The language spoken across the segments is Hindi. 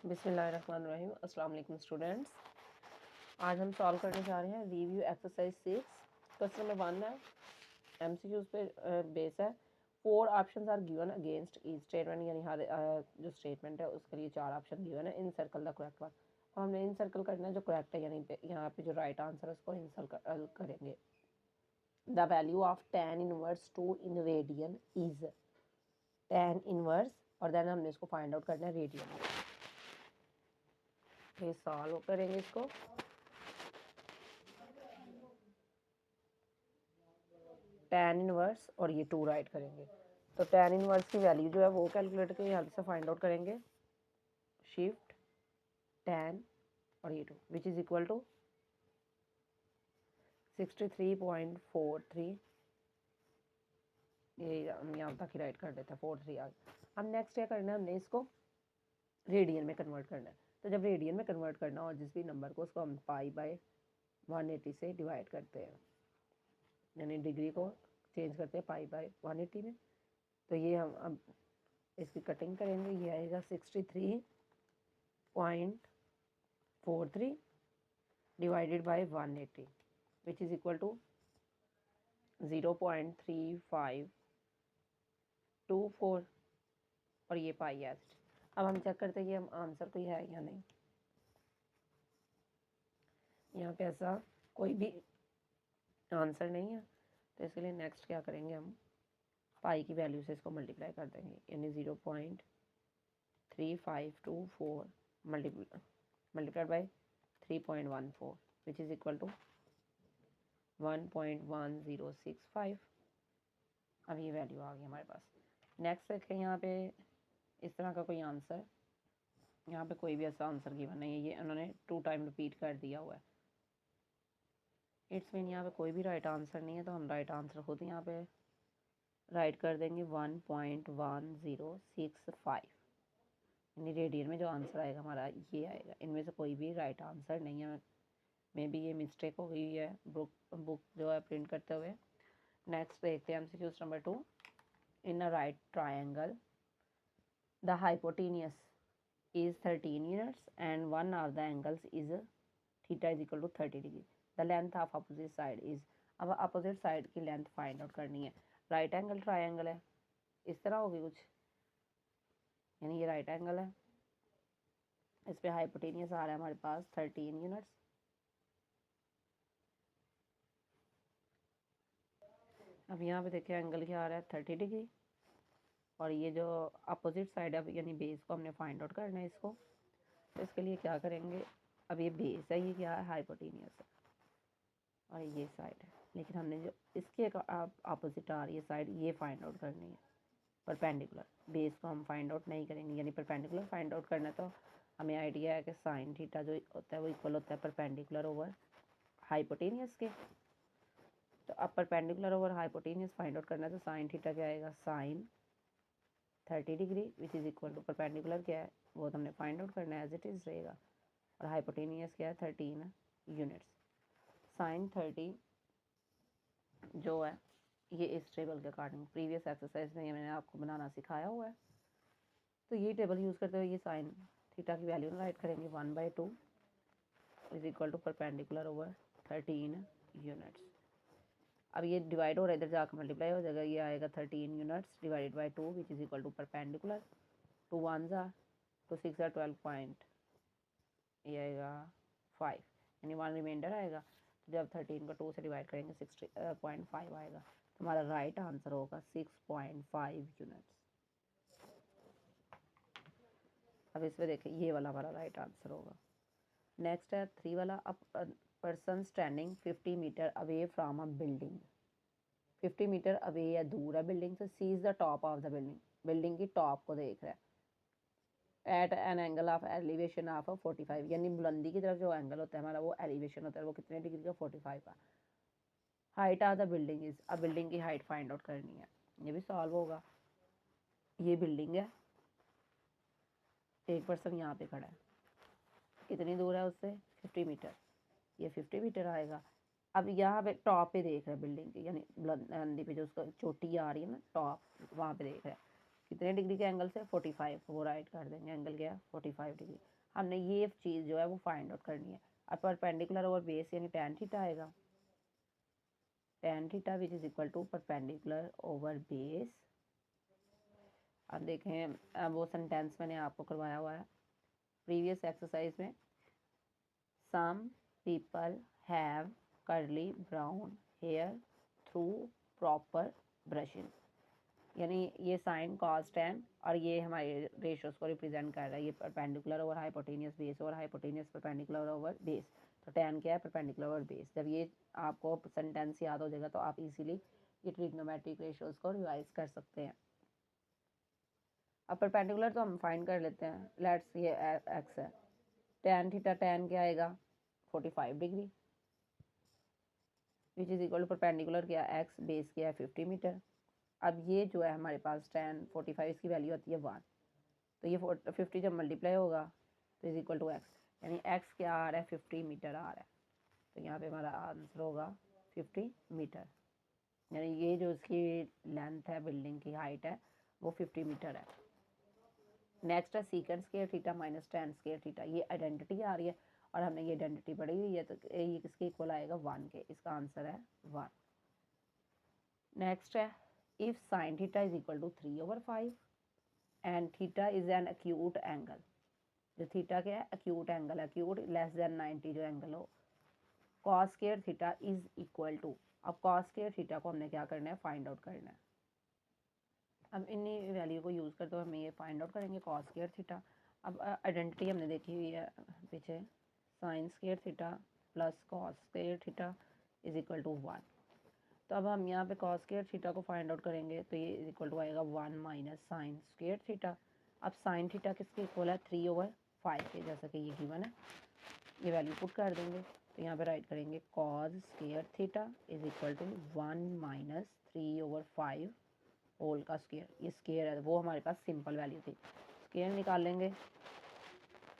बिस्मिल्लाहिर्रहमानिर्रहीम। अस्सलाम वालेकुम स्टूडेंट्स। आज हम सॉल्व करने जा रहे हैं रिव्यू एक्सरसाइज 6। क्वेश्चन नंबर 1 है, एमसीक्यूज पे बेस है। 4 options are given against each statement, यानी हर जो स्टेटमेंट है उसके लिए 4 ऑप्शन गिवन है। इन सर्कल द करेक्ट वन, और हमने इन सर्कल करना है जो करेक्ट है, यानी यहाँ पे जो राइट आंसर है उसको इन सर्कल करेंगे। The value of tan inverse 2 in radian is tan inverse, और देन हमने इसको फाइंड आउट करना है रेडियन में। ये सॉल्व करेंगे इसको। tan इनवर्स और ये 2 राइट करेंगे, तो tan इनवर्स की वैल्यू जो है वो कैलकुलेट करके यहाँ से फाइंड आउट करेंगे। शिफ्ट tan और ये 2 विच इज़ इक्वल टू 63.43। ये हम यहाँ तक ही राइट कर देते हैं, 43 आ गया। अब नेक्स्ट क्या करना है, हमने इसको रेडियन में कन्वर्ट करना है। तो जब रेडियन में कन्वर्ट करना हो जिस भी नंबर को, उसको हम π/180 से डिवाइड करते हैं, यानी डिग्री को चेंज करते हैं π/180 में। तो ये हम अब इसकी कटिंग करेंगे। ये आएगा 63.43 divided by 180 which is equal to 0.3524, और ये पाई है। अब हम चेक करते हैं कि हम आंसर कोई है या नहीं। यहाँ पे ऐसा कोई भी आंसर नहीं है, तो इसके लिए नेक्स्ट क्या करेंगे, हम पाई की वैल्यू से इसको मल्टीप्लाई कर देंगे, यानी 0.3524 multiplied by 3.14 which is equal to 1.1065। अब ये वैल्यू आ गई हमारे पास। नेक्स्ट देखें, यहाँ पे इस तरह का कोई आंसर, यहाँ पे कोई भी ऐसा आंसर गिवन नहीं है, ये उन्होंने 2 टाइम रिपीट कर दिया हुआ है। इट्स मीन यहाँ पे कोई भी राइट आंसर नहीं है, तो हम राइट आंसर खुद यहाँ पे राइट कर देंगे 1.1065, यानी रेडियन में जो आंसर आएगा हमारा ये आएगा। इनमें से कोई भी राइट आंसर नहीं है, मे बी ये मिस्टेक हो गई है बुक जो है प्रिंट करते हुए। नेक्स्ट देखते हैं MCQ number 2। In a right triangle the hypotenuse is 13 units and one of the angles is theta is equal to 30 degree. The length of opposite side is, अब अपोजिट साइड की लेंथ फाइंड आउट करनी है। राइट एंगल ट्रायंगल है, इस तरह होगी कुछ, यानी ये राइट एंगल है, इस पे हाइपोटेनियस आ रहा है हमारे पास 13 यूनिट्स। अब यहाँ पे देखिए एंगल क्या आ रहा है 30 डिग्री, और ये जो अपोजिट साइड है यानी बेस को हमने फाइंड आउट करना है इसको। तो इसके लिए क्या करेंगे, अब ये बेस है, ये क्या है हाइपोटेनियस है, और ये साइड है, लेकिन हमने जो इसके अपोजिट आ रही है साइड, ये फाइंड आउट करनी है परपेंडिकुलर। बेस को हम फाइंड आउट नहीं करेंगे, यानी परपेंडिकुलर फाइंड आउट करना है। तो हमें आइडिया है कि साइन थीटा जो होता है वो इक्वल होता है परपेंडिकुलर ओवर हाइपोटेनियस के। तो अब perpendicular over hypotenuse find out करना है, तो साइन थीटा क्या आएगा, sine 30 degree which is equal to perpendicular क्या है वो तो हमने फाइंड आउट करना है, एज इट इज़ रहेगा, और हाइपोटेनियस क्या है 13 यूनिट्स। साइन 30 जो है ये इस टेबल के अकॉर्डिंग प्रीवियस एक्सरसाइज में मैंने आपको बनाना सिखाया हुआ है। तो ये टेबल यूज़ करते हुए ये साइन थीटा की वैल्यू राइट करेंगे 1/2 is equal to perpendicular over 13 units. अब ये डिवाइड हो रहा है, इधर जाकर मल्टीप्लाई हो जाएगा, ये आएगा 13 units divided by 2 which is equal to perpendicular 2 1 ज़ा 2 6 ज़ा 12 पॉइंट, ये आएगा 5, यानी 1 रिमाइंडर आएगा। तो जब 13 को 2 से डिवाइड करेंगे 60.5 आएगा, तो हमारा राइट आंसर होगा 6.5 यूनिट्स। अब इसमें देखें ये वाला हमारा राइट आंसर होगा। नेक्स्ट है 3 वाला, a person standing 50 meter away from a building, 50 meter away या दूर है बिल्डिंग से, sees the top of the building, building की टॉप को देख रहा है, at an angle of elevation of 45, यानी बुलंदी की तरफ जो एंगल होता है हमारा वो एलिवेशन होता है, वो कितने डिग्री का 45 का। Height of the building is, अब बिल्डिंग की हाइट फाइंड आउट करनी है, ये भी सॉल्व होगा। ये बिल्डिंग है, एक पर्सन यहाँ पे खड़ा है, कितनी दूर है उससे 50 मीटर, ये 50 मीटर आएगा। अब यहाँ पे टॉप पे देख रहा है बिल्डिंग की, यानी बुलंदी पे जो उसका चोटी आ रही है ना टॉप, वहाँ पे देख रहा है। कितने डिग्री के एंगल से, 45, वो राइट कर देंगे, एंगल क्या है 45 डिग्री। हमने ये चीज़ जो है वो फाइंड आउट करनी है। अब परपेंडिकुलर ओवर बेस यानी tan थीटा आएगा, tan theta which is equal to perpendicular over base. अब देखें वो सेंटेंस मैंने आपको करवाया हुआ है प्रीवियस एक्सरसाइज में, some people have curly brown hair through proper brushing, यानी ये साइन कॉस टेन और ये हमारे रेशियोज को रिप्रेजेंट कर रहा है। ये परपेंडिकुलर ओवर हाइपोटेनियस बेस और हाइपोटेनियस परपेंडिकुलर ओवर बेस। तो टेन क्या है, परपेंडिकुलर ओवर बेस। जब ये आपको सेंटेंस याद हो जाएगा तो आप इजीली ये ट्रिग्नोमेट्रिक रेशियोज को रिवाइज कर सकते हैं। अब परपेंडिकुलर तो हम फाइंड कर लेते हैं। लेट्स ये एक्स है, टेन थीटा टेन क्या आएगा 45 degree which is equal to perpendicular क्या एक्स, बेस क्या है 50 मीटर। अब ये जो है हमारे पास tan 45 की वैल्यू आती है 1, तो ये 50 जब मल्टीप्लाई होगा तो इज इक्वल टू एक्स, यानी एक्स क्या आ रहा है 50 मीटर आ रहा है। तो यहाँ पे हमारा आंसर होगा 50 मीटर, यानी ये जो इसकी लेंथ है, बिल्डिंग की हाइट है वो 50 मीटर है। नेक्स्ट है सीकेंड square theta minus tan square theta, ये आइडेंटिटी आ रही है और हमने ये आइडेंटिटी पढ़ी हुई है, तो ये किसके इक्वल आएगा 1 के, इसका आंसर है 1। नेक्स्ट है if sin theta is equal to 3/5 and theta is an acute angle, जो थीटा क्या है acute angle है, acute लेस देन 90 जो एंगल हो, cos square theta is equal to, अब cos स्क्वायर थीटा को हमने क्या करना है फाइंड आउट करना है। अब इन्हीं वैल्यू को यूज़ करते हुए हमें ये फाइंड आउट करेंगे cos स्क्वायर थीटा। अब आइडेंटिटी हमने देखी हुई है पीछे, sin square theta plus cos square theta is equal to 1। तो अब हम यहाँ पे cos स्क्वायर थीटा को फाइंड आउट करेंगे तो ये इक्वल टू आएगा 1 माइनस साइन स्क्वायर थीटा। अब साइन थीटा किसके इक्वल है 3/5 के, जैसा कि ये गिवन है, ये वैल्यू पुट कर देंगे। तो यहाँ पे राइट करेंगे cos square theta is equal to 1 minus 3/5 whole का स्क्वायर, ये स्क्वायर है वो हमारे पास सिंपल वैल्यू थी, स्क्वायर निकाल लेंगे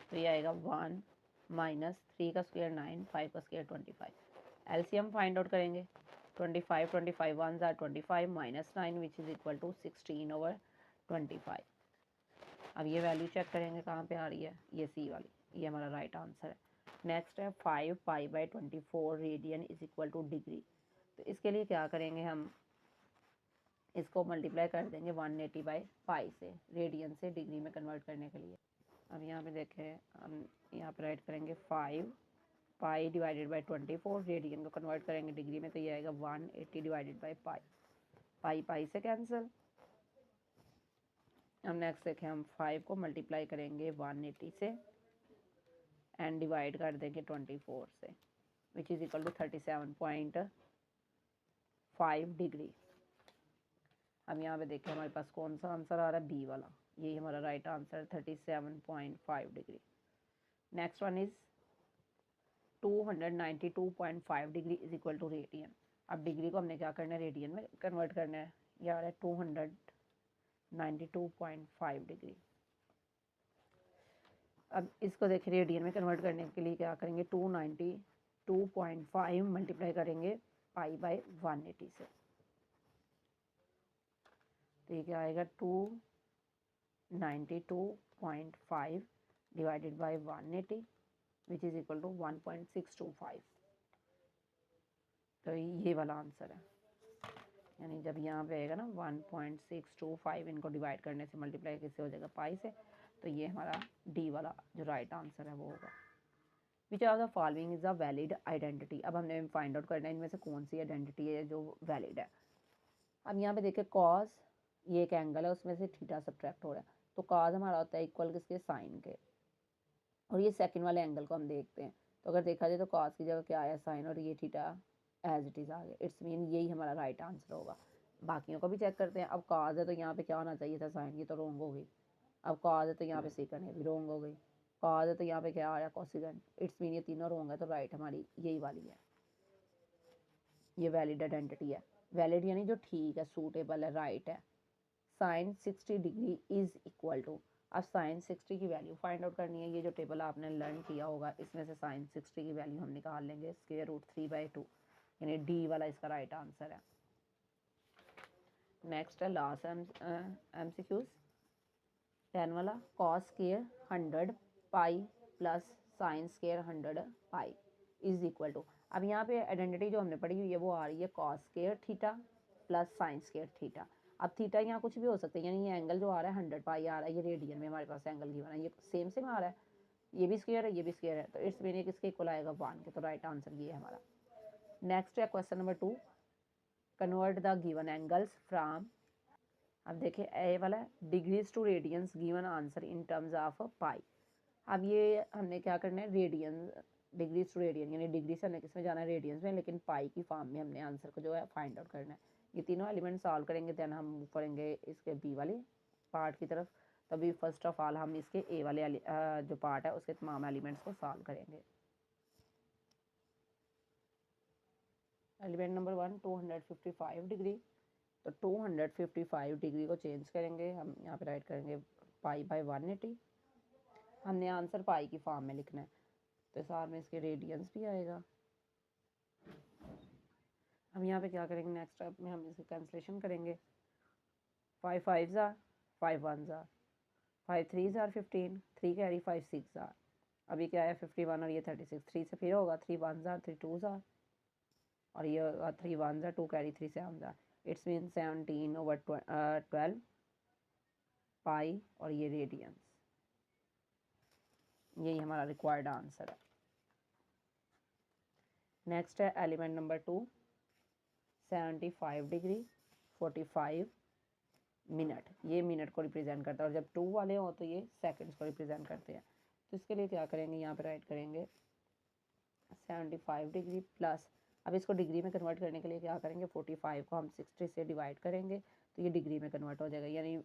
तो ये आएगा 1 माइनस 3 का स्क्वायर 9, 5 का स्क्वायर 25। एलसीएम फाइंड आउट करेंगे, 25 25 1 are 25 minus 9 which is equal to 16/25। अब ये वैल्यू चेक करेंगे कहाँ पे आ रही है, ये सी वाली, ये हमारा राइट आंसर है। नेक्स्ट है 5 π/24 radian is equal to degree. तो इसके लिए क्या करेंगे, हम इसको मल्टीप्लाई कर देंगे 180/π से, रेडियन से डिग्री में कन्वर्ट करने के लिए। अब यहाँ पे देखें, हम यहाँ पे राइट करेंगे 5 पाई डिवाइडेड बाई 24, रेडियन को कन्वर्ट करेंगे डिग्री में तो ये आएगा 180 divided by pi, pi pi से कैंसिल। अब नेक्स्ट देखें, हम 5 को मल्टीप्लाई करेंगे 180 से एंड डिवाइड कर देंगे 24 से, which is equal to 37.5 degree. अब यहाँ पे देखें हमारे पास कौन सा आंसर आ रहा है, बी वाला, यही हमारा right answer 37.5 degree. Next one is 292.5 degree is equal to radian. अब डिग्री को हमने क्या करना है, रेडियन में कन्वर्ट करना है, ये आ रहा है 292.5 डिग्री। अब इसको देखिए रेडियन में कन्वर्ट करने के लिए क्या करेंगे, 292.5 मल्टीप्लाई करेंगे पाई बाई 180 से, तो ये क्या आएगा 292.5 divided by 180 which is equal to 1.625। तो ये वाला आंसर है, यानी जब यहाँ पे आएगा ना 1.625, इनको डिवाइड करने से मल्टीप्लाई किससे हो जाएगा, पाई से, तो ये हमारा डी वाला जो राइट आंसर है वो होगा। Which are the following is a valid identity. अब हमने फाइंड आउट करना है इनमें से कौन सी आइडेंटिटी है जो वैलिड है। अब यहाँ पे देखिए कॉस, ये एक एंगल है उसमें से थीटा सब्ट्रैक्ट हो रहा है, तो कॉस हमारा होता है इक्वल किसके, साइन के, और ये सेकंड वाले एंगल को हम देखते हैं, तो अगर देखा जाए तो कॉस की जगह क्या आया साइन, और ये थीटा एज इट इज़ आ गया, इट्स मीन यही हमारा राइट आंसर होगा। बाकियों को भी चेक करते हैं। अब कॉस है तो यहाँ पे क्या होना चाहिए था, साइन, ये तो रॉन्ग हो गई। अब कॉस है तो यहाँ पे सेकंड है, भी रॉन्ग हो गई। कॉस है तो यहाँ पे क्या आ रहा है, कोसेकेंड, इट्स मीन ये तीनों रॉन्ग है, तो राइट हमारी यही वाली है, ये वैलिड आइडेंटिटी है। वैलिड यानी जो ठीक है, सूटेबल है, राइट है। Sine 60 degree is equal to, अब साइन 60 की वैल्यू फाइंड आउट करनी है। ये जो टेबल आपने लर्न किया होगा इसमें से साइन 60 की वैल्यू हम निकाल लेंगे, स्क्वायर रूट 3/2, यानी डी वाला इसका राइट आंसर है। नेक्स्ट है लास्ट MCQs 10 वाला cos square 100 pi plus sine square 100 pi is equal to. अब यहाँ पे आइडेंटिटी जो हमने पढ़ी हुई है वो आ रही है cos square theta plus sine square theta. अब थीटा यहाँ कुछ भी हो सकता है, यानी ये एंगल जो आ रहा है 100 पाई आ रहा है, ये रेडियन में हमारे पास एंगल गिवन है, ये सेम सेम आ रहा है, ये भी स्क्वायर है ये भी स्क्वायर है, तो इट्स मीनिंग किसके इक्वल आएगा 1 के। तो राइट आंसर ये है हमारा। नेक्स्ट है question number 2, convert the given angles from. अब देखिए ए वाला degrees to radians, given answer in terms of pi. अब ये हमने क्या करना है, रेडियन डिग्रीज टू रेडियन, यानी डिग्री से हमने किसमें जाना है, रेडियंस में, लेकिन पाई की फॉर्म में हमने आंसर को जो है फाइंड आउट करना है। ये तीनों एलिमेंट सॉल्व करेंगे, देन हम मूव करेंगे इसके बी वाले पार्ट की तरफ। तभी फर्स्ट ऑफ ऑल हम इसके ए वाले जो पार्ट है उसके तमाम एलिमेंट्स को सॉल्व करेंगे। एलिमेंट नंबर 1 255 डिग्री, तो 255 डिग्री को चेंज करेंगे, हम यहाँ पे राइट करेंगे पाई बाय 180। हमने आंसर पाई की फॉर्म में लिखना है, तो साथ में इसके रेडियंस भी आएगा। हम यहाँ पे क्या करेंगे, नेक्स्ट स्टेप में हम इसकी कैंसलेशन करेंगे। 5 5 ज़ार 5 1 ज़ार 5 3 ज़ार 15, 3 कैरी 5 6 ज़ार। अभी क्या है 51 और ये 36, 3 से फिर होगा 3 1 ज़ार 3 2 ज़ार, और ये होगा 3 1 ज़ार 2 कैरी 3 7 ज़ार। इट्स मीन 17/12 पाई और ये रेडियंस, यही हमारा रिक्वायर्ड आंसर है। नेक्स्ट है एलिमेंट नंबर 2 75 डिग्री 45 मिनट, ये मिनट को रिप्रेजेंट करता है, और जब 2 वाले हो तो ये सेकंड्स को रिप्रेजेंट करते हैं। तो इसके लिए क्या करेंगे, यहाँ पे राइट करेंगे 75 डिग्री प्लस, अब इसको डिग्री में कन्वर्ट करने के लिए क्या करेंगे, 45 को हम 60 से डिवाइड करेंगे तो ये डिग्री में कन्वर्ट हो जाएगा, यानी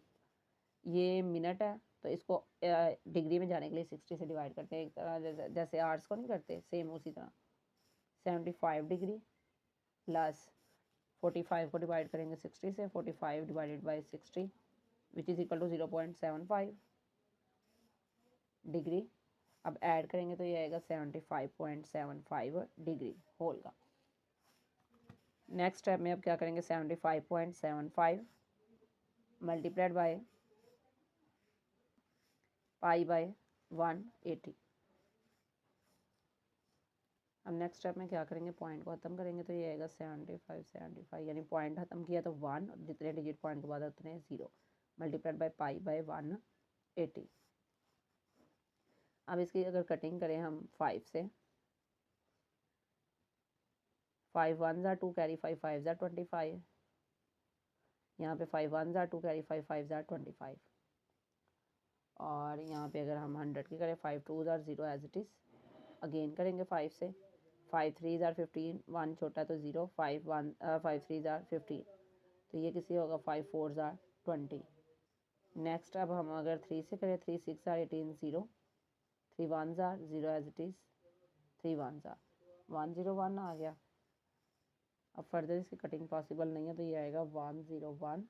ये मिनट है तो इसको डिग्री में जाने के लिए 60 से डिवाइड करते हैं, एक तरह जैसे आवर्स को नहीं करते, सेम उसी तरह। 75 डिग्री प्लस 45 को डिवाइड करेंगे 60 से, 45 divided by 60 which is equal to 0.75 degree. अब ऐड करेंगे तो ये आएगा 75.75 डिग्री होल का। नेक्स्ट स्टेप में अब क्या करेंगे, 75.75 मल्टीप्लाइड बाय पाई बाय 180। अब नेक्स्ट स्टेप में क्या करेंगे, पॉइंट को ख़त्म करेंगे तो ये आएगा 75 यानी पॉइंट ख़त्म किया तो 1, जितने डिजिट पॉइंट के बाद उतने 0, मल्टीप्लाइड बाय पाई बाय 180। अब इसकी अगर कटिंग करें हम 5 से, 5 1 ज़ार 2 कैरी 5 5 ज़ार 25, यहाँ पे 5 1 ज़ार 2 कैरी 5 5 ज़ार 25, और यहाँ पे अगर हम 100 की करें 5 2 ज़ार 0 एज इट इज़, अगेन करेंगे 5 से, 5 3 ज़ार 15, 1 छोटा तो 0, 5 3 ज़ार 15, तो ये किसी होगा 5 4 ज़ार 20। नेक्स्ट अब हम अगर 3 से करें, 3 6 ज़ार 18 0, 3 1 ज़ार 0 एज इट इज़, 3 1 ज़ार 101 आ गया। अब फर्दर इसकी कटिंग पॉसिबल नहीं है तो ये आएगा 101,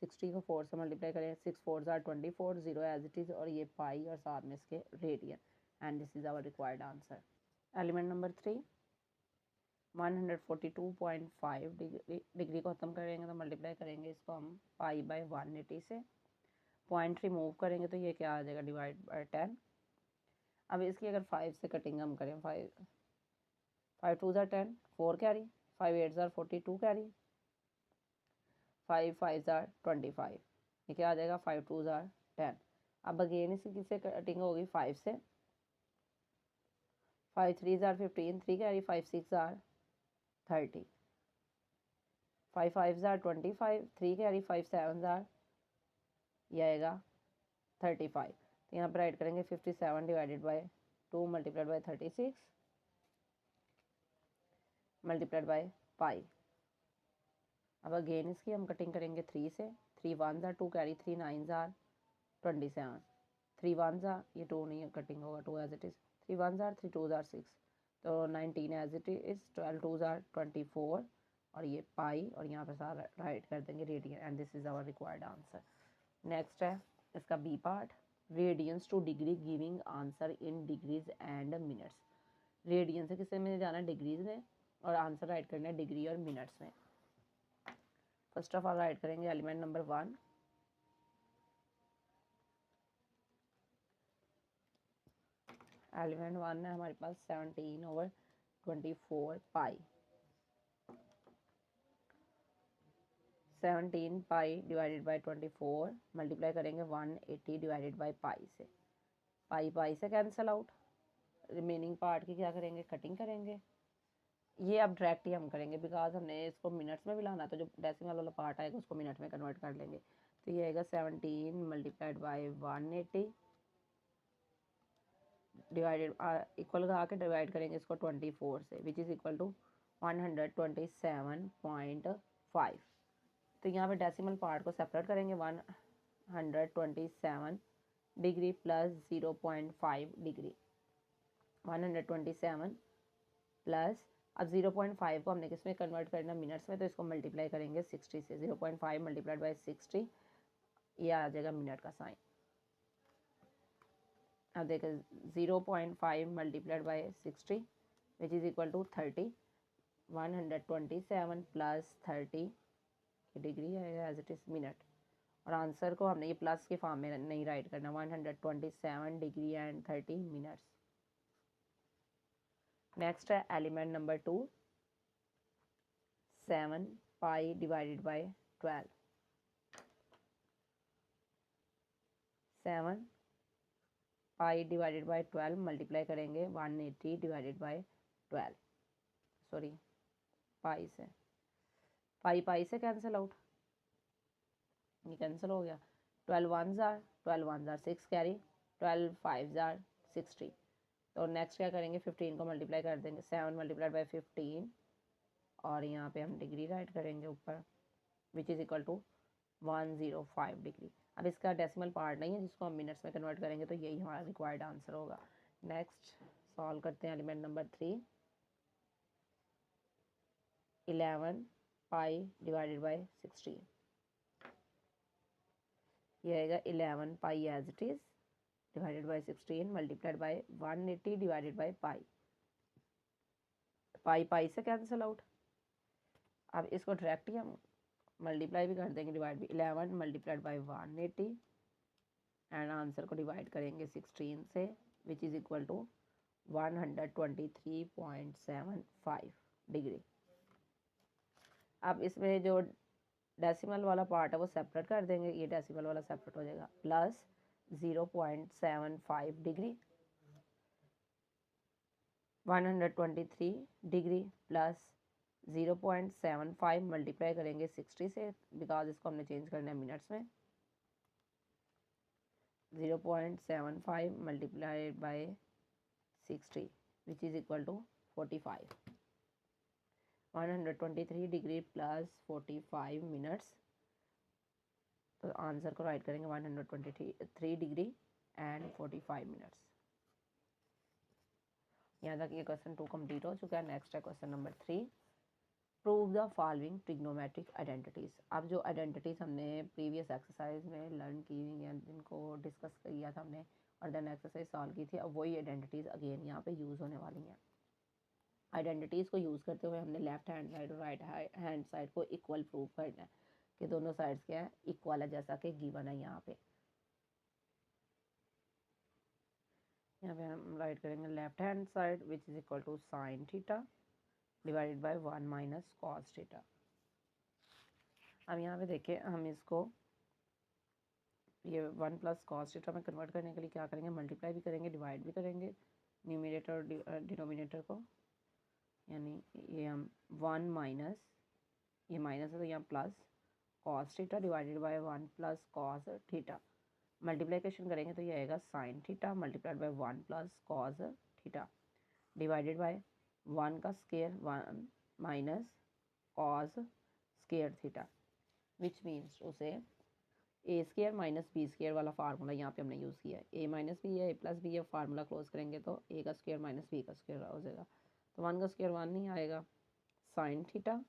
60 को 4 से मल्टीप्लाई करें, 6 4 ज़ार 24, 0 एज इट इज़, और ये पाई और साथ में इसके radian, and this is our required answer. Element number 3 142.5 degree को ख़त्म करेंगे तो मल्टीप्लाई करेंगे इसको हम पाई बाय 180 से, पॉइंट रिमूव करेंगे तो ये क्या आ जाएगा, डिवाइड बाय 10। अब इसकी अगर 5 से कटिंग हम करें, 5 2 ज़ार 10, 4 कैरी, 5 8 ज़ार 42 कैरी, 5 5 ज़ार 25, ये क्या आ जाएगा 5 2 ज़ार 10। अब अगेन इसकी किससे कटिंग होगी, 5 से, 5 3 ज़ार 15, 3 कैरी 5 6 ज़ार 30, 5 5 ज़ार 25, 3 कैरी 5 7 ज़ार, ये आएगा 35। तो यहाँ पर राइट करेंगे 57 divided by 2 multiplied by 36 multiplied by pi. अब अगेन इसकी हम कटिंग करेंगे 3 से, 3 1 ज़ार 2 कैरी 3 9 ज़ार 27, 3 1 ज़ार, ये 2 नहीं कटिंग होगा, 2 एज इट इज़, 3 1 ज़ार 3 2 ज़ार 6, तो 19 एज इट इज़, 12 2 ज़ार 24, और ये पाई, और यहाँ पर सारा राइट कर देंगे radian, and this is our required answer. Next है इसका B part, radians to degree giving answer in degrees and minutes. Radian से किससे में जाना है, डिग्रीज में, और आंसर राइट करना है डिग्री और मिनट्स में। फर्स्ट ऑफ ऑल राइट करेंगे एलिमेंट नंबर 1, एलिमेंट 1 है हमारे पास 17/24 पाई। 17 पाई डिवाइडेड बाई 24 मल्टीप्लाई करेंगे 180 डिवाइडेड बाई पाई से। पाई पाई से कैंसिल आउट, रिमेनिंग पार्ट की क्या करेंगे, कटिंग करेंगे। ये अब डायरेक्ट ही हम करेंगे बिकॉज हमने इसको मिनट्स में भी लाना, तो जो डेसिमल वाला पार्ट आएगा उसको मिनट में कन्वर्ट कर लेंगे। तो ये आएगा 17 मल्टीप्लाइड बाई 180 डिवाइडेड, इक्वल लगा के डिवाइड करेंगे इसको 24 से, विच इज़ इक्वल टू 127.5। तो यहाँ पे डेसिमल पार्ट को सेपरेट करेंगे, 127 डिग्री प्लस 0.5 डिग्री, 127 प्लस, अब 0.5 को हमने किस में कन्वर्ट करना, मिनट्स में, तो इसको मल्टीप्लाई करेंगे 60 से। 0.5 मल्टीप्लाइड बाई 60, ये आ जाएगा मिनट का साइन। अब देखो 0.5 multiplied by 60 which is equal to 30, 127 plus 30 degree आएगा एज इट इज़ मिनट। और आंसर को हमने ये प्लस के फॉर्म में नहीं राइट करना, 127 डिग्री एंड 30 मिनट्स। नेक्स्ट है element number 2, 7 pi divided by 12। 7 pi divided by 12 multiply करेंगे 180 डिवाइडेड बाई 12, सॉरी पाई से, पाई पाई से कैंसिल आउट, ये कैंसिल हो गया। 12 1s are 6 carry, 12 5s are 60। तो नेक्स्ट क्या करेंगे, 15 को मल्टीप्लाई कर देंगे, 7 मल्टीप्लाइड बाई 15 और यहाँ पे हम डिग्री राइट करेंगे ऊपर, which is equal to 105 degree. अब इसका डेसिमल पार्ट नहीं है जिसको हम मिनट्स में कन्वर्ट करेंगे, तो यही हमारा रिक्वायर्ड आंसर होगा। नेक्स्ट सॉल्व करते हैं element number 3, 11 pi divided by 16। ये आएगा 11 pi as it is divided by 16 multiplied by 180 divided by pi, pi pi से कैंसिल आउट। अब इसको डायरेक्ट ही हम मल्टीप्लाई भी कर देंगे, डिवाइड भी, 11 मल्टीप्लाइड बाई 180 एंड आंसर को डिवाइड करेंगे 16 से, which is equal to 123.75 degree. अब इसमें जो डेसिमल वाला पार्ट है वो सेपरेट कर देंगे, ये डेसिमल वाला सेपरेट हो जाएगा, plus 0.75 degree, 123 degree plus 0.75 multiply करेंगे 60 से, बिकॉज इसको हमने चेंज करना है मिनट्स में। 0.75 multiplied by 60 which is equal to 45। 123 degree plus 45 minutes, तो आंसर को राइट करेंगे 123 डिग्री एंड 45 मिनट्स। यहाँ तक ये क्वेश्चन 2 कंप्लीट हो चुका है। नेक्स्ट है question number 3, prove the following trigonometric identities. अब जो आइडेंटिटीज़ हमने प्रीवियस एक्सरसाइज में लर्न की हुई हैं, जिनको डिस्कस किया था हमने और देन एक्सरसाइज सॉल्व की थी, अब वही आइडेंटिटीज़ अगेन यहाँ पे यूज़ होने वाली हैं। आइडेंटिटीज़ को यूज़ करते हुए हमने लेफ्ट हैंड साइड और राइट हैंड साइड को इक्वल प्रूव करना है कि दोनों साइड्स क्या है, इक्वल है, जैसा कि गिवन है यहाँ पे। यहाँ पे हम राइट करेंगे left hand side which is equal to sine theta divided by 1 minus cos theta. अब यहाँ पे देखिए हम इसको ये 1 प्लस कॉस थीटा में कन्वर्ट करने के लिए क्या करेंगे, मल्टीप्लाई भी करेंगे, डिवाइड भी करेंगे न्यूमरेटर और डिनोमिनेटर को, यानी ये हम 1 माइनस, ये माइनस है तो यहाँ plus cos theta divided by 1 plus cos theta, multiplication करेंगे तो ये आएगा sign theta multiplied by 1 plus cos theta divided by 1 का square 1 minus cos square theta, which means उसे ए स्क्वायर माइनस बी स्क्वायर वाला फार्मूला यहाँ पे हमने यूज़ किया है। ए माइनस बी है, ए प्लस बी है, फार्मूला क्लोज करेंगे तो ए का स्क्वायर माइनस बी का स्क्वायर हो जाएगा, तो 1 का स्क्वायर 1 नहीं आएगा, sign theta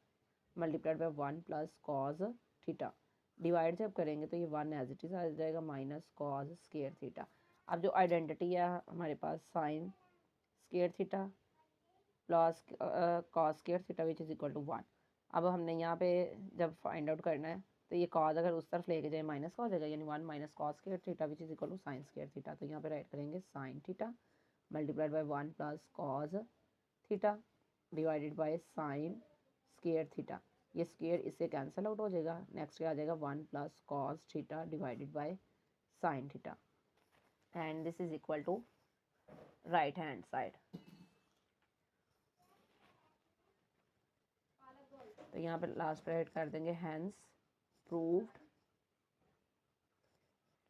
multiplied by 1 plus cos theta, divide जब करेंगे तो ये 1 एज इट इज़ आ जाएगा माइनस कॉस स्क्वायर थीटा। अब जो आइडेंटिटी है हमारे पास sine square theta plus cos square theta which is equal to 1, अब हमने यहाँ पे जब फाइंड आउट करना है तो ये कॉज अगर उस तरफ लेके जाए माइनस का हो जाएगा, यानी 1 minus cos square theta which is equal to sine square theta. तो यहाँ पे राइट करेंगे sine theta multiplied by 1 plus cos theta divided by sine square theta. ये स्क्वायर इससे कैंसिल आउट हो जाएगा। नेक्स्ट आ जाएगा 1 plus cos theta divided by sine theta and this is equal to right hand side. तो यहाँ पे लास्ट पे राइट कर देंगे hence proved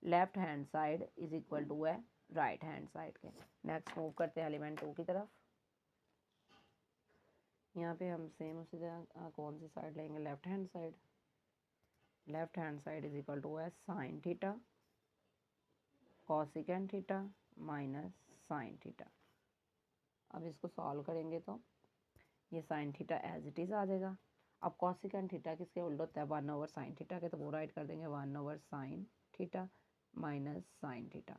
left hand side is equal to है राइट हैंड साइड के। नेक्स्ट मूव करते हैं एलिमेंट 2 की तरफ। यहाँ पे हम सेम उसी तरह कौन सी साइड लेंगे, left hand side. Left hand side is equal to है sine theta cosecant theta minus sine theta. अब इसको सॉल्व करेंगे तो ये sine theta as it is आ जाएगा। अब कॉसिकेंट थीटा किसके उल्टा होता है, 1 ओवर साइन थीटा के, तो वो राइट कर देंगे 1 over sine theta minus sine theta.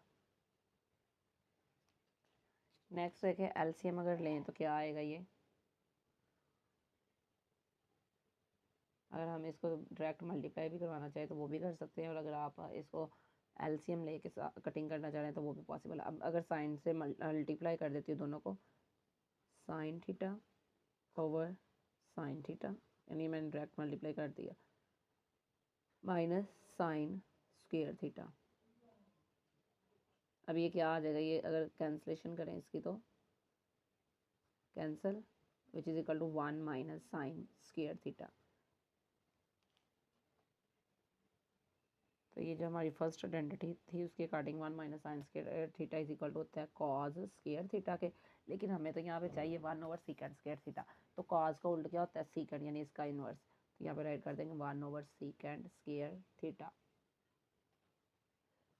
Next देखिए एलसीएम अगर लें तो क्या आएगा ये, अगर हम इसको डायरेक्ट मल्टीप्लाई भी करवाना चाहें तो वो भी कर सकते हैं, और अगर आप इसको एलसीएम लेके कटिंग करना चाह रहे हैं तो वो भी पॉसिबल है। अब अगर साइन से मल्टीप्लाई कर देती हूँ दोनों को, sign theta over sine theta, यानी मैंने डायरेक्ट मल्टीप्लाई कर दिया, माइनस साइन स्क्वायर थीटा। अब ये क्या आ जाएगा, ये अगर कैंसलेशन करें इसकी तो cancel which is equal to 1 minus sine square theta. तो ये जो हमारी फर्स्ट आइडेंटिटी थी उसके according 1 minus sine square theta is equal to होता है कॉज स्क्वायर थीटा के, लेकिन हमें तो यहाँ पे चाहिए 1 ओवर सीकेंड स्क्वायर थीटा। तो कॉज का उल्टा क्या होता है, सीकेंड, यानी इसका इनवर्स। तो यहाँ पे राइट कर देंगे 1 over secant square theta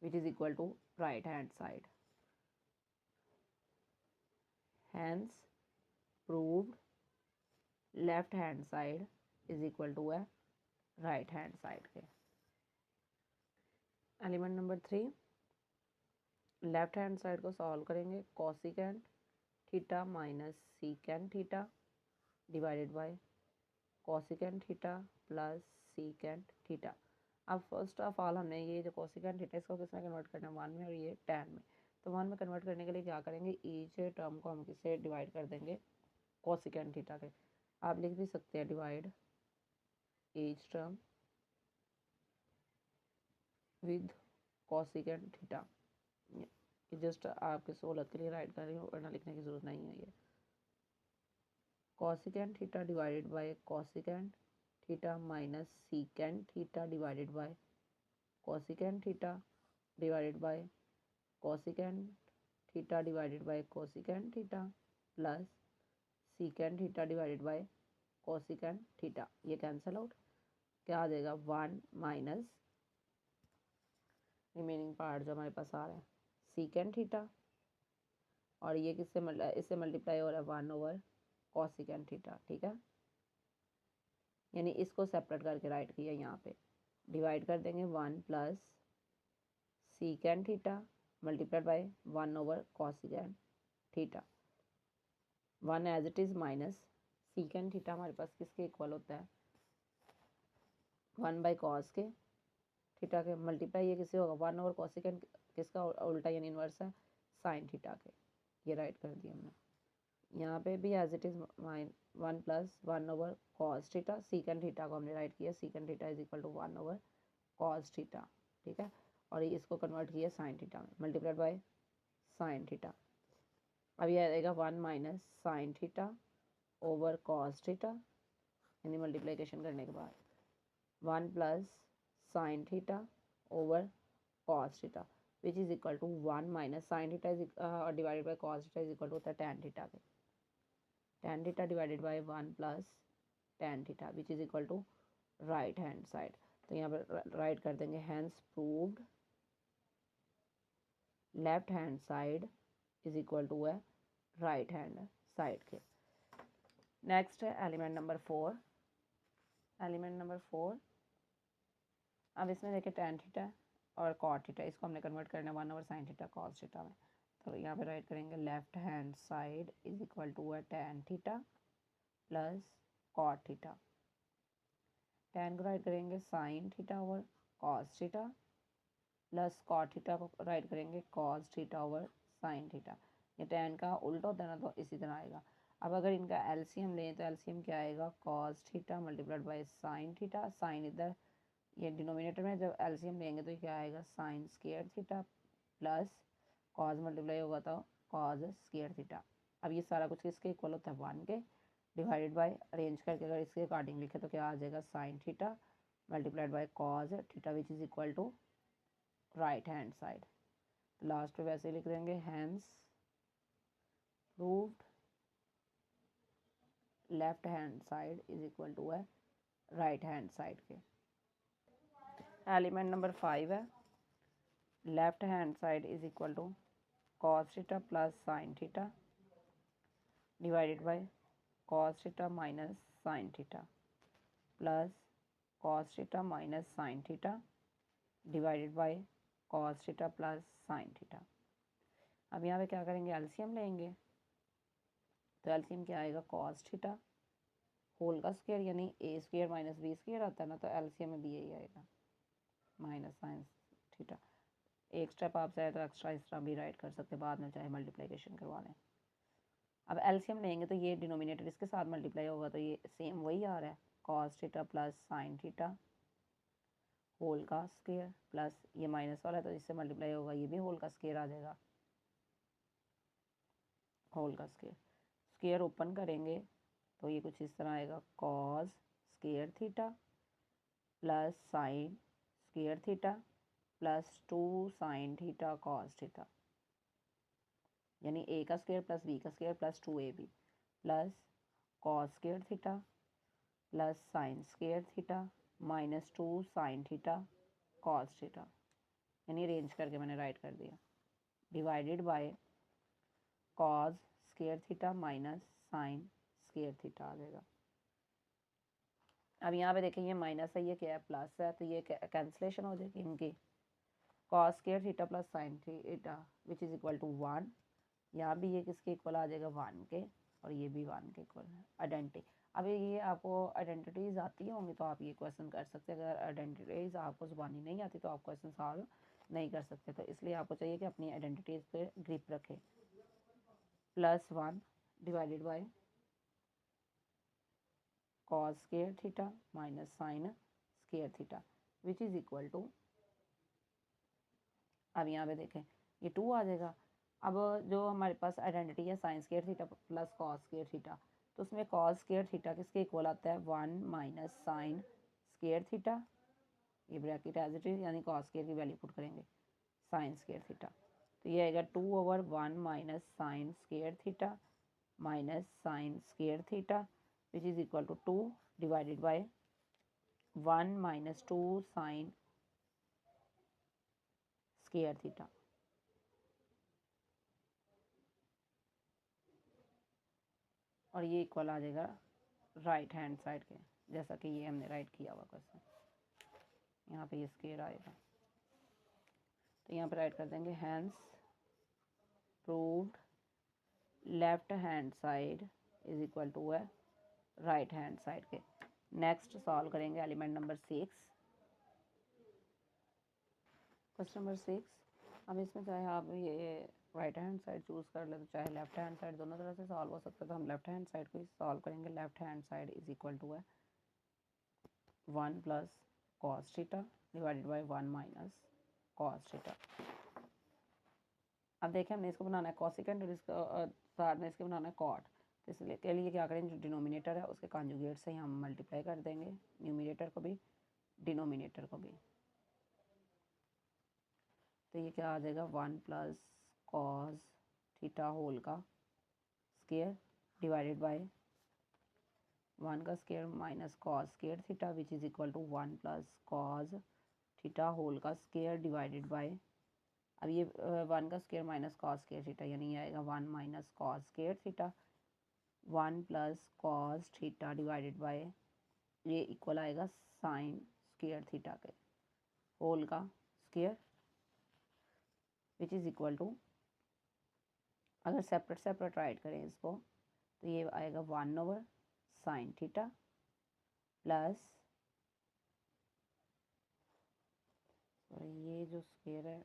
which is equal to right hand side. Hence proved left hand side is equal to है राइट हैंड साइड के। Element number 3, left hand side को सॉल्व करेंगे, cosecant theta minus secant theta divided by cosecant theta plus secant theta. अब फर्स्ट ऑफ ऑल हमने ये जो कॉसिकेंट थीटा इसको किसमें कन्वर्ट करना है, 1 में, और ये 10 में। तो 1 में कन्वर्ट करने के लिए क्या करेंगे, ईच टर्म को हम किससे डिवाइड कर देंगे, कॉसिकेंट थीटा के। आप लिख भी सकते हैं divide each term with cosecant theta. Just आपके सहूलत के लिए राइट कर रही हूँ, वरना लिखने की जरूरत नहीं है। ये cosecant theta divided by cosecant theta minus secant theta divided by cosecant theta divided by cosecant theta divided by cosecant theta plus secant theta divided by cosecant theta. ये कैंसिल आउट, क्या आ जाएगा, 1 माइनस रिमेनिंग पार्ट जो हमारे पास आ रहा है सीकेंट थीटा, और ये किससे इससे मल्टीप्लाई हो रहा है 1 ओवर कॉसिकेंट थीटा। ठीक है, यानी इसको सेपरेट करके राइट किया, यहाँ पे डिवाइड कर देंगे 1 plus secant theta multiplied by 1 over cosecant theta. 1 as it is minus secant theta हमारे पास किसके इक्वल होता है, 1 बाई कॉस के थीटा के, मल्टीप्लाई ये किससे होगा, 1 ओवर कॉसिकेंट किसका उल्टा यानी इनवर्स है, साइन थीटा के। ये राइट कर दिया हमने। यहाँ पे भी as it is 1 plus 1 over cos theta, secant theta को हमने राइट किया, secant theta is equal to 1 over cos theta. ठीक है, और ये इसको कन्वर्ट किया साइन थीटा में, मल्टीप्लाइड बाय साइन थीटा। अब ये आएगा 1 minus sine theta over cos theta, यानी मल्टीप्लिकेशन करने के बाद 1 plus sine theta over cos theta which is equal to 1 minus sine theta और divided by cos theta is equal to होता है टैन थीटा के, tan theta divided by 1 plus tan theta which is equal to right hand side. तो यहाँ पर राइट कर देंगे hence proved left hand side is equal to है राइट हैंड साइड के। नेक्स्ट है एलिमेंट नंबर 4। एलिमेंट नंबर 4, अब इसमें देखिए टैन थीटा और कॉट थीटा, इसको हमने कन्वर्ट करना है 1 over sine theta cos theta में। तो यहाँ पे राइट करेंगे left hand side is equal to है tan theta plus cot theta. tan को राइट करेंगे sine theta over cos theta plus cot theta को राइट करेंगे cos theta over sine theta. ये tan का उल्टा होता है ना, तो इसी तरह आएगा। अब अगर इनका एलसीएम लें तो एलसीएम क्या आएगा, cos theta multiplied by sine theta. Sine इधर ये डिनोमिनेटर में, जब एलसीएम लेंगे तो क्या आएगा, sine square theta plus cos multiply होगा तो कॉस स्क्वायर थीटा। अब ये सारा कुछ किसके इक्वल होता है, 1 के, डिवाइडेड बाय अरेंज करके अगर इसके अकॉर्डिंग लिखे तो क्या आ जाएगा, sine theta multiplied by cos theta which is equal to right hand side. Last पे वैसे लिख देंगे, hence proved left hand side is equal to है राइट हैंड साइड के। एलिमेंट नंबर 5 है, left hand side is equal to cos theta plus sine theta divided by cos theta minus sine theta plus cos theta minus sine theta divided by cos theta plus sine theta. अब यहाँ पे क्या करेंगे, एलसीएम लेंगे तो एलसीएम क्या आएगा, कॉस थीटा होल का स्क्वायर यानी ए स्क्वायर माइनस बी स्क्वायर आता है ना, तो एलसीएम में भी यही आएगा माइनस साइन थीटा। एक स्टेप आप चाहे तो एक्स्ट्रा इस तरह भी राइट कर सकते हैं, बाद में चाहे मल्टीप्लिकेशन करवा लें। अब एलसीएम लेंगे तो ये डिनोमिनेटर इसके साथ मल्टीप्लाई होगा तो ये सेम वही आ रहा है, cos theta plus sine theta whole का स्क्वायर प्लस ये माइनस वाला है तो इससे मल्टीप्लाई होगा, ये भी होल का स्क्वायर आ जाएगा, होल का स्क्वायर। स्क्वायर ओपन करेंगे तो ये कुछ इस तरह आएगा, cos square theta plus sine square theta plus 2 sine theta cos theta, यानी ए का स्क्वायर प्लस बी का square plus 2ab plus cos square theta plus sine square theta minus 2 sine theta cos theta, यानी अरेंज करके मैंने राइट कर दिया, divided by cos square theta minus sine square theta आ जाएगा। अब यहाँ पे देखें ये माइनस है, ये क्या है, प्लस है, तो ये कैंसिलेशन हो जाएगी इनकी, cos square theta plus sine theta which is equal to 1। यहाँ भी ये किसके इक्वल आ जाएगा, 1 के, और ये भी 1 के इक्वल है। आइडेंटिटी, अब ये आपको आइडेंटिटीज आती होंगी तो आप ये क्वेश्चन कर सकते हैं, अगर आइडेंटिटीज आपको ज़ुबानी नहीं आती तो आप क्वेश्चन सॉल्व नहीं कर सकते, तो इसलिए आपको चाहिए कि अपनी आइडेंटिटीज पे ग्रिप रखें। +1 divided by cos square theta minus sine square theta which is equal to, अब यहाँ पे देखें ये 2 आ जाएगा। अब जो हमारे पास आइडेंटिटी है sine square theta plus cos square theta, तो उसमें कॉस स्क्वायर थीटा किसके इक्वल आता है, 1 माइनस साइन स्क्वायर थीटा, ये ब्रैकेट एज इट इज, यानी कॉस स्क्वायर की वैल्यू पुट करेंगे साइन स्क्वायर थीटा, तो ये आएगा 2/1 minus sine square theta minus sine square theta which is equal to 2 divided by 1 minus 2 sine square theta. और ये इक्वल आ जाएगा राइट हैंड साइड के, जैसा कि ये हमने राइट किया हुआ क्वेश्चन, यहाँ पे ये स्क्वायर आएगा तो यहाँ पे राइट कर देंगे, hence proved left hand side is equal to है राइट हैंड साइड के। नेक्स्ट सॉल्व करेंगे एलिमेंट नंबर 6, क्वेश्चन नंबर 6। अब इसमें चाहे आप ये राइट हैंड साइड चूज़ कर ले तो चाहे लेफ्ट हैंड साइड, दोनों तरह से सॉल्व हो सकता है, तो हम लेफ्ट हैंड साइड को ही सॉल्व करेंगे। Left hand side is equal to है 1 plus cos theta divided by 1 minus cos theta. अब देखें हमने इसको बनाना है कॉसिकेंट और इसका साथ में इसके बनाना है कॉट, तो इसलिए के लिए क्या करेंगे, जो डिनोमिनेटर है उसके कॉन्जुगेट से ही हम मल्टीप्लाई कर देंगे, न्यूमिनेटर को भी डिनोमिनेटर को भी, तो ये क्या आ जाएगा, 1 प्लस कॉस थीटा होल का स्क्वायर डिवाइडेड बाय 1 का square minus cos square theta which is equal to 1 plus cos theta whole का स्क्वायर डिवाइडेड बाय, अब ये 1 का square minus cos square theta, यानी ये आएगा 1 minus cos square theta 1 plus cos theta divided by, ये इक्वल आएगा साइन स्क्वायर थीटा के होल का square which is equal to, अगर सेपरेट सेपरेट राइट करें इसको तो ये आएगा 1/साइन थीटा प्लस और ये जो स्क्वायर है,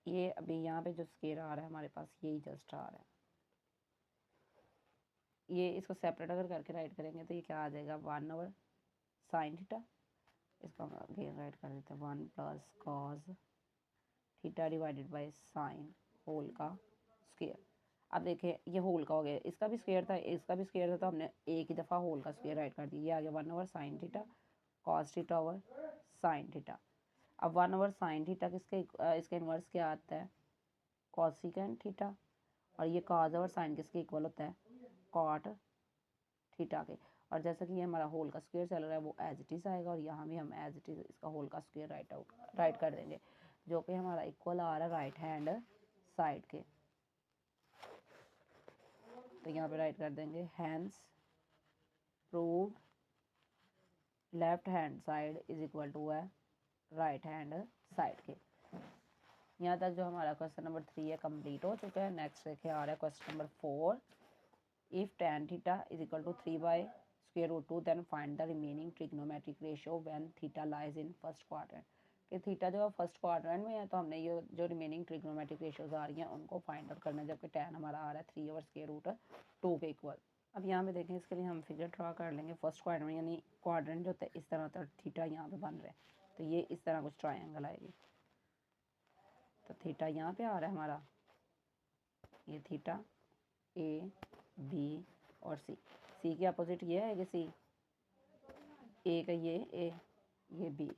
ये अभी यहाँ पे जो स्क्वायर आ रहा है हमारे पास यही जस्ट आ रहा है। ये इसको सेपरेट अगर करके राइट करेंगे तो ये क्या आ जाएगा, 1/sin थीटा। इसको हम अगेन राइट कर देते हैं, 1 + cos theta divided by sine whole का स्क्वायर। अब देखिए ये होल का हो गया, इसका भी स्क्वायर था, इसका भी स्क्वायर था, तो हमने एक ही दफ़ा होल का स्क्वायर राइट कर दिया। ये आ गया 1/sin theta cos theta over sine theta. अब 1/sin थीटा किसके इसके इन्वर्स क्या आता है, cosecant थीटा। और ये cos ओवर साइन किसके इक्वल होता है, cot थीटा के। और जैसा कि ये हमारा होल का स्क्वायर चल रहा है वो एज इट इज़ आएगा, और यहाँ भी हम एज इट इज़ इसका होल का स्क्वायर राइट कर देंगे, जो कि हमारा इक्वल आ रहा है राइट हैंड साइड के। तो यहाँ पे राइट कर देंगे, hence proved left hand side is equal to है राइट हैंड साइड के। यहाँ तक जो हमारा क्वेश्चन नंबर 3 है कंप्लीट हो चुका है। नेक्स्ट देखिए आ रहा है question number 4। If tan theta is equal to 3/√2 then find the remaining trigonometric ratio when theta lies in first quadrant. कि थीटा जो है फर्स्ट क्वाड्रेंट में है, तो हमने ये जो रिमेनिंग ट्रिग्नोमेट्रिक रेशियोज आ रही हैं उनको फाइंड आउट करना है, जबकि tan हमारा आ रहा है 3/√2 के इक्वल। अब यहाँ पे देखें, इसके लिए हम फिगर ड्रा कर लेंगे। फर्स्ट क्वाड्रेंट यानी क्वाड्रेंट जो होता है इस तरह होता है, थीटा यहाँ पे बन रहा है, तो ये इस तरह कुछ ट्राइंगल आएगी। तो थीटा यहाँ पे आ रहा है हमारा, ये थीटा ए बी और सी। सी के अपोजिट ये है कि सी, ए का ये बी।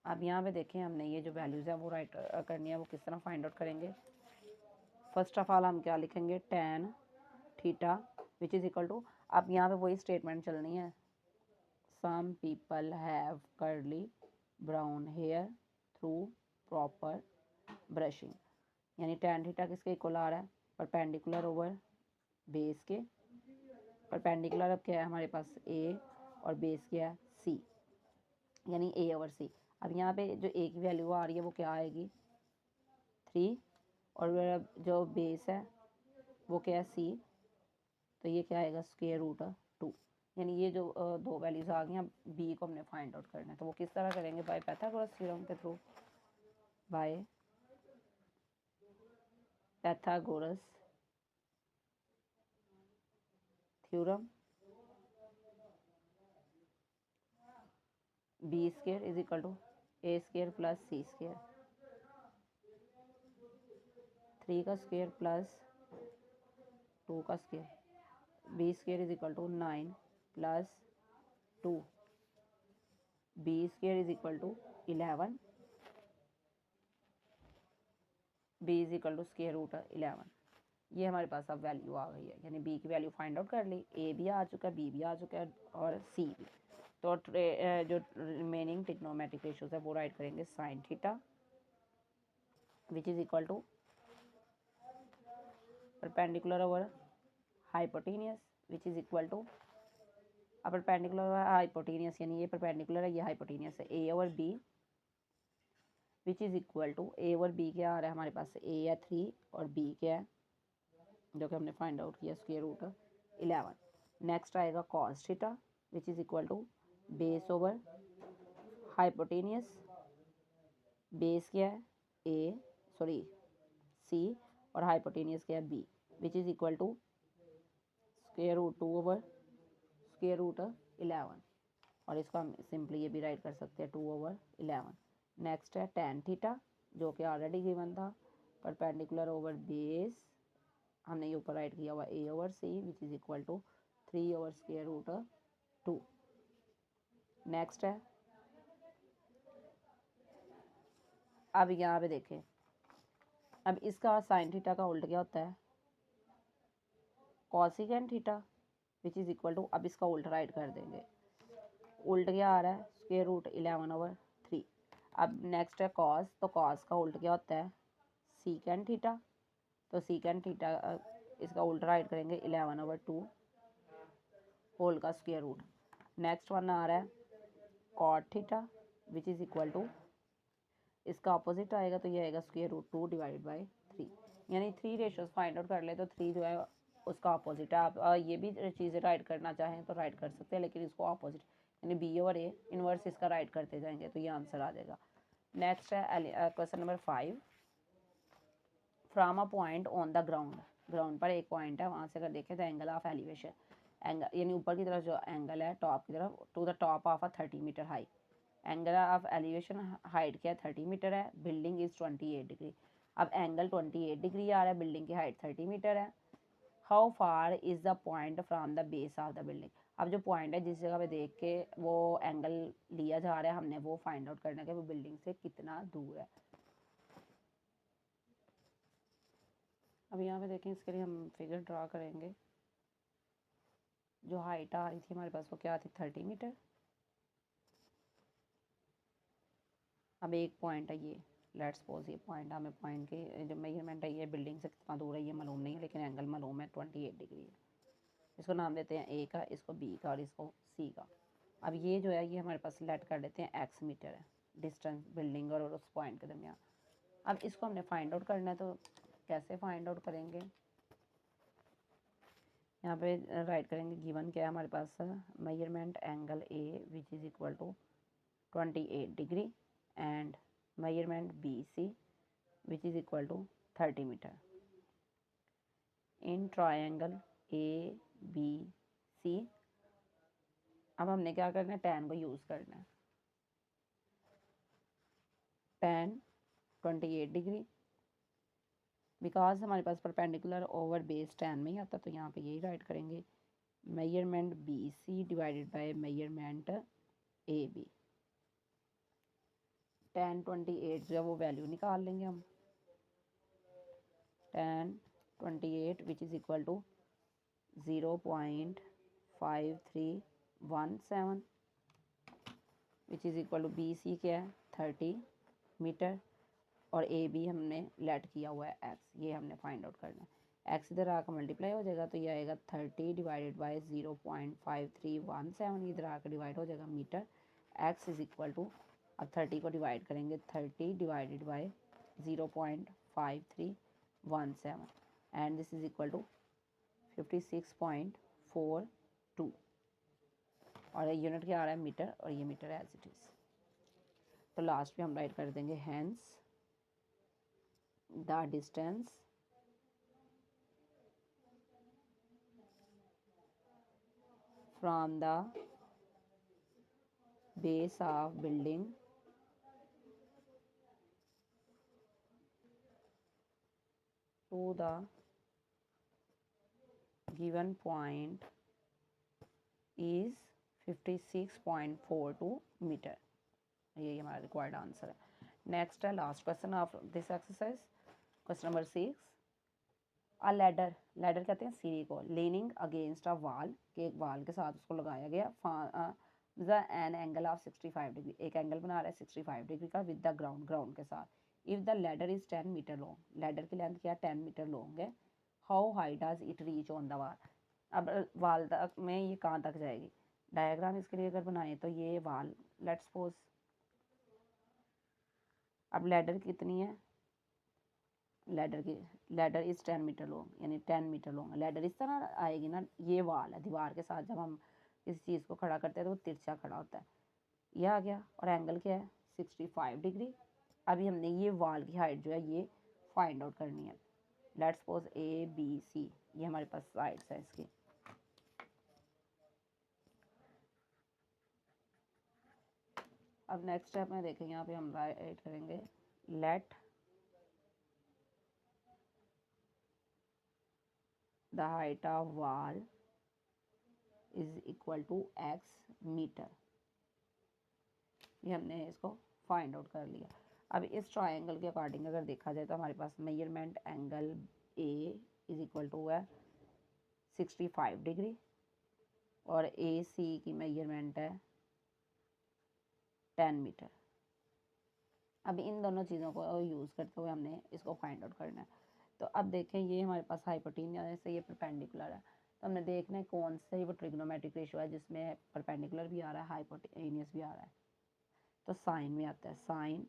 अब यहाँ पे देखें, हमने ये जो वैल्यूज़ है वो राइट करनी है। वो किस तरह फाइंड आउट करेंगे, फर्स्ट ऑफ ऑल हम क्या लिखेंगे, tan theta which is equal to, अब यहाँ पे वही स्टेटमेंट चलनी है, some people have curly brown hair through proper brushing. यानी tan थीटा किसके इक्वल आ रहा है, परपेंडिकुलर ओवर बेस के। परपेंडिकुलर अब क्या है हमारे पास, ए, और बेस क्या है, सी, यानी ए ओवर सी। अब यहाँ पे जो ए की वैल्यू आ रही है वो क्या आएगी, 3, और जो बेस है वो क्या है, सी, तो ये क्या आएगा, √2। यानी ये जो दो वैल्यूज आ गई हैं, बी को हमने फाइंड आउट करना है। तो वो किस तरह करेंगे, बाय पाइथागोरस थ्योरम के through. By Pythagoras theorem, B square is equal to A square plus C square, 3 का स्क्वायर प्लस 2 का square, B square is equal to 9 plus 2, B square is equal to 11, B is equal to √11। ये हमारे पास अब वैल्यू आ गई है, यानी बी की वैल्यू फाइंड आउट कर ली, ए भी आ चुका है, बी भी आ चुका है, और सी भी। तो जो रिमेनिंग ट्रिग्नोमेट्रिक रेशियोज है वो राइट करेंगे, sine theta which is equal to perpendicular over hypotenuse which is equal to, अब परपेंडिकुलर ओवर हाइपोटेनियस यानी ये परपेंडिकुलर है, ये हाइपोटेनियस है, A over B which is equal to, A over B क्या आ रहा है हमारे पास, ए है 3 और बी क्या है जो कि हमने फाइंड आउट किया, √11। नेक्स्ट आएगा cos theta which is equal to base over hypotenuse, base क्या है सी, और हाइपोटेनियस क्या है B, which is equal to √2 over √11। और इसको हम सिंपली ये भी राइट कर सकते हैं, 2/11। नेक्स्ट है tan थीटा जो कि ऑलरेडी गिवन था, परपेंडिकुलर ओवर बेस हमने ये ऊपर राइट किया हुआ, A over C which is equal to 3/√2। Next है, अब यहाँ पे देखें, अब इसका साइन थीटा का उल्टा क्या होता है, cosecant theta which is equal to, अब इसका उल्टा राइट कर देंगे, उल्टा क्या आ रहा है, √11/3। अब नेक्स्ट है कॉस, तो कॉस का उल्टा क्या होता है, सीकेंट थीटा, तो सीकेंट थीटा इसका उल्टा राइट करेंगे, 11/2 होल का स्क्वायर रूट। नेक्स्ट वन आ रहा है cot theta which is equal to, इसका अपोजिट आएगा तो ये आएगा √2 डिवाइडेड बाई 3। यानी 3 रेशियोज फाइंड आउट कर ले तो 3 जो है उसका अपोजिट है। आप ये भी चीज़ें राइट करना चाहें तो राइट कर सकते हैं, लेकिन इसको अपोजिट, यानी बी ओवर ए, इन्वर्स इसका राइट करते जाएंगे तो ये आंसर आ जाएगा। नेक्स्ट है question number 5, from a point on the ground, ground पर एक पॉइंट है, वहाँ से अगर देखें तो एंगल ऑफ एलिवेशन, एंगल यानी ऊपर की तरफ जो एंगल है टॉप की तरफ, to the top of a 30 metre high, angle of elevation height क्या है 30 मीटर है, बिल्डिंग इज 28 डिग्री। अब एंगल 28 डिग्री आ रहा है, बिल्डिंग की हाइट 30 मीटर है। How far is the point from the base of the building. अब जो पॉइंट है जिस जगह पे देख के वो एंगल लिया जा रहा है हमने, वो फाइंड आउट करना है कि वो बिल्डिंग से कितना दूर है। अब यहाँ पे देखें, इसके लिए हम फिगर ड्रा करेंगे। जो हाइट आ रही थी हमारे पास वो क्या थी 30 मीटर। अब एक पॉइंट है ये, लेट्स सपोज ये पॉइंट, हमें पॉइंट के जो मेजरमेंट है ये बिल्डिंग से कितना दूर है ये मालूम नहीं है, लेकिन एंगल मालूम है 28 डिग्री है। इसको नाम देते हैं ए का, इसको बी का और इसको सी का। अब ये जो है ये हमारे पास लेट कर देते हैं एक्स मीटर है डिस्टेंस बिल्डिंग और उस पॉइंट के दरमियान। अब इसको हमने फाइंड आउट करना है, तो कैसे फाइंड आउट करेंगे, यहाँ पे राइट करेंगे। गिवन क्या है हमारे पास, measurement angle A which is equal to 28 degree and measurement B C which is equal to 30 metre in triangle A B C. अब हमने क्या करना है, tan को यूज़ करना है। tan 28 डिग्री, बिकॉज हमारे पास परपेंडिकुलर ओवर बेस tan में ही आता, तो यहाँ पे यही राइट करेंगे। Measurement B C divided by measurement A B. tan 28 जो है वो वैल्यू निकाल लेंगे हम। tan 28 which is equal to 0.5317 which is equal to B C क्या है 30 मीटर और ए बी हमने लेट किया हुआ है एक्स, ये हमने फाइंड आउट करना है। एक्स इधर आकर मल्टीप्लाई हो जाएगा तो ये आएगा 30 डिवाइडेड बाय 0.5317, इधर आकर डिवाइड हो जाएगा metre. X is equal to, अब 30 को डिवाइड करेंगे, 30 divided by 0.5317 and this is equal to 56.42 और ये यूनिट क्या आ रहा है मीटर और ये मीटर एज इट इज़। तो लास्ट पे हम राइट कर देंगे hence the distance from the base of building to the given point is 56.42 metre. यही हमारा रिक्वायर्ड आंसर है। नेक्स्ट है last question of this exercise, question number 6। A ladder, ladder कहते हैं सीढ़ी को, लीनिंग अगेंस्ट अ वाल, के एक वाल के साथ उसको लगाया गया, एन एंगल ऑफ 65 डिग्री, एक एंगल बना रहा है 65 डिग्री का विद द ग्राउंड, ग्राउंड के साथ। If the ladder is 10 metre long, ladder की लेंथ क्या 10 मीटर लॉन्ग है। How high does it reach on the wall. अब वाल तक में ये कहाँ तक जाएगी। डायग्राम इसके लिए अगर बनाए तो ये वाल, लेट्स सपोज, अब लैडर कितनी है, लैडर इज़ 10 मीटर लॉन्ग, यानी 10 मीटर लॉन्ग लैडर इस तरह आएगी ना। ये वाल है, दीवार के साथ जब हम किसी चीज़ को खड़ा करते हैं तो वो तिरछा खड़ा होता है, ये आ गया। और एंगल क्या है 65 डिग्री। अभी हमने ये वाल की हाइट जो है ये फाइंड आउट करनी है। Let's suppose A B C, ये हमारे पास साइड्स है इसकी। अब नेक्स्ट स्टेप में देखें, यहाँ पे हम राइट करेंगे let the height of wall is equal to X metre. ये हमने इसको फाइंड आउट कर लिया। अब इस ट्रायंगल के अकॉर्डिंग अगर देखा जाए तो हमारे पास measurement angle A is equal to है 65 डिग्री और ए सी की मेजरमेंट है 10 मीटर। अब इन दोनों चीज़ों को यूज़ करते हुए हमने इसको फाइंड आउट करना है। तो अब देखें ये हमारे पास हाइपोटेन्यूस से ये परपेंडिकुलर है, तो हमने देखना है कौन से वो ट्रिग्नोमेट्रिक रेशियो है जिसमें परपेंडिकुलर भी आ रहा है हाइपोटेन्यूस भी आ रहा है। तो साइन में आता है, sine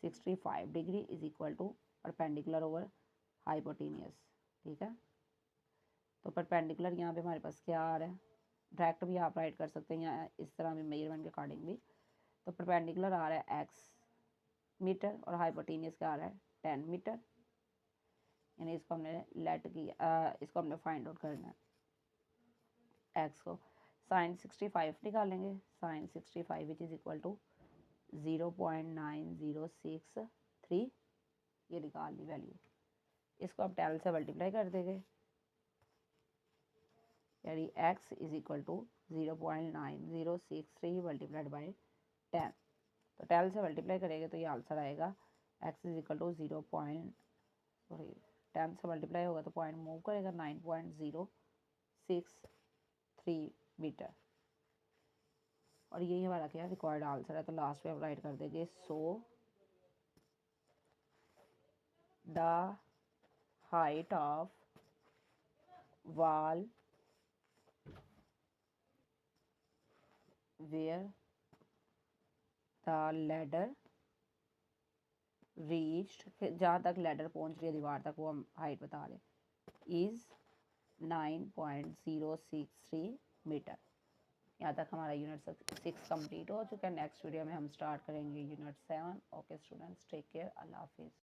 65 degree is equal to perpendicular over hypotenuse, ठीक है। तो परपेंडिकुलर यहाँ पे हमारे पास क्या आ रहा है डायरेक्ट भी आप राइट कर सकते हैं या इस तरह भी मेजरमेंट के अकॉर्डिंग भी। तो परपेंडिकुलर आ रहा है x मीटर और हाइपोटेनियस का आ रहा है 10 मीटर, यानी इसको हमने लेट किया, इसको हमने फाइंड आउट करना है x को। साइन 65 निकालेंगे, sine 65 which is equal to 0.9063, ये निकाल ली वैल्यू। इसको आप 10 से मल्टीप्लाई कर देंगे, यानी x is equal to 0.9063 multiplied by 10। तो 10 से मल्टीप्लाई करेंगे तो ये आंसर आएगा x इज इक्वल टू 10 से मल्टीप्लाई होगा तो पॉइंट मूव करेगा 9.063 मीटर, और यही हमारा क्या रिक्वायर्ड आंसर है। तो लास्ट में हम राइट कर देंगे so the height of wall where the ladder reached, जहाँ तक लैडर पहुँच रही है दीवार तक, वो हम हाइट बता रहे, इज़ 9.063 मीटर। यहाँ तक हमारा यूनिट 6 कंप्लीट हो चुका है। नेक्स्ट वीडियो में हम स्टार्ट करेंगे unit 7। Okay students, take care, अल्लाह हाफिज़।